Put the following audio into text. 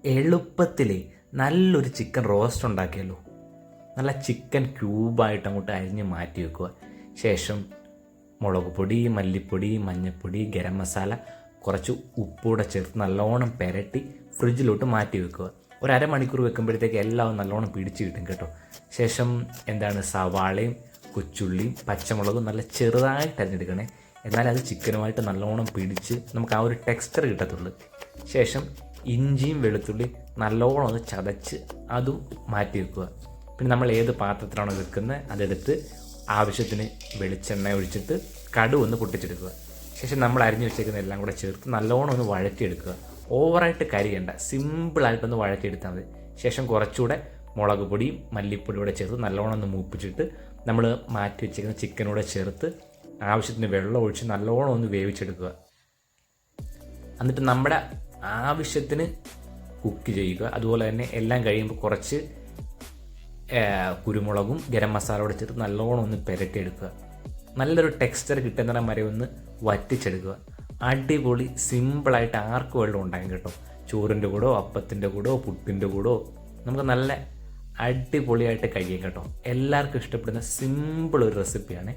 എളുപ്പത്തിൽ നല്ലൊരു chicken roast ഉണ്ടാക്കിയല്ലോ. നല്ല ചിക്കൻ ക്യൂബായിട്ട് അങ്ങോട്ട് അരിഞ്ഞ് മാറ്റി വെക്കുക. ശേഷം മുളക് പൊടി, മല്ലിപ്പൊടി, മഞ്ഞൾപ്പൊടി, ഗരം മസാല, കുറച്ച് ഉപ്പൂടെ ചേർത്ത് നല്ലോണം പുരട്ടി ഫ്രിഡ്ജിലോട്ട് മാറ്റി വെക്കുക. ഒരു അരമണിക്കൂർ വെക്കുമ്പോഴത്തേക്ക് എല്ലാം നല്ലോണം പിടിച്ച് കിട്ടും കേട്ടോ. ശേഷം സവാളയും കൊച്ചുള്ളിയും പച്ചമുളകും നല്ല ചെറുതായിട്ട് അരിഞ്ഞെടുക്കണേ. എന്നാലും അത് ചിക്കനുമായിട്ട് നല്ലോണം പിടിച്ച് നമുക്ക് ആ ഒരു ടെക്സ്ചർ കിട്ടത്തുള്ളൂ. ശേഷം ഇഞ്ചിയും വെളുത്തുള്ളി നല്ലോണം ഒന്ന് ചതച്ച് അതും മാറ്റി വെക്കുക. പിന്നെ നമ്മൾ ഏത് പാത്രത്തിലാണോ വെക്കുന്നത് അതെടുത്ത് ആവശ്യത്തിന് വെളിച്ചെണ്ണ ഒഴിച്ചിട്ട് കടുക് ഒന്ന് പൊട്ടിച്ചെടുക്കുക. ശേഷം നമ്മൾ അരിഞ്ഞു വെച്ചേക്കുന്ന എല്ലാം കൂടെ ചേർത്ത് നല്ലോണം ഒന്ന് വഴറ്റിയെടുക്കുക. ഓവറായിട്ട് കരിയണ്ട, സിമ്പിളായിട്ടൊന്ന് വഴറ്റിയെടുത്താൽ മതി. ശേഷം കുറച്ചുകൂടെ മുളക് പൊടിയും മല്ലിപ്പൊടിയും കൂടെ ചേർത്ത് നല്ലോണം ഒന്ന് മൂപ്പിച്ചിട്ട് നമ്മൾ മാറ്റി വെച്ചേക്കുന്ന ചിക്കനൂടെ ചേർത്ത് ആവശ്യത്തിന് വെള്ളം ഒഴിച്ച് നല്ലോണം ഒന്ന് വേവിച്ചെടുക്കുക. എന്നിട്ട് നമ്മുടെ ആവശ്യത്തിന് കുക്ക് ചെയ്യുക. അതുപോലെ തന്നെ എല്ലാം കഴിയുമ്പോൾ കുറച്ച് കുരുമുളകും ഗരം മസാലയോടെ ചേർത്ത് നല്ലോണം ഒന്ന് പുരട്ടിയെടുക്കുക. നല്ലൊരു ടെക്സ്ചർ കിട്ടുന്നിടം വരെ ഒന്ന് വറ്റിച്ചെടുക്കുക. അടിപൊളി സിമ്പിളായിട്ട് ആർക്ക് വെള്ളം ഉണ്ടാകും കേട്ടോ. ചോറിൻ്റെ കൂടോ അപ്പത്തിൻ്റെ കൂടോ പുട്ടിൻ്റെ കൂടോ നമുക്ക് നല്ല അടിപൊളിയായിട്ട് കഴിയാം കേട്ടോ. എല്ലാവർക്കും ഇഷ്ടപ്പെടുന്ന സിമ്പിൾ ഒരു റെസിപ്പിയാണ്.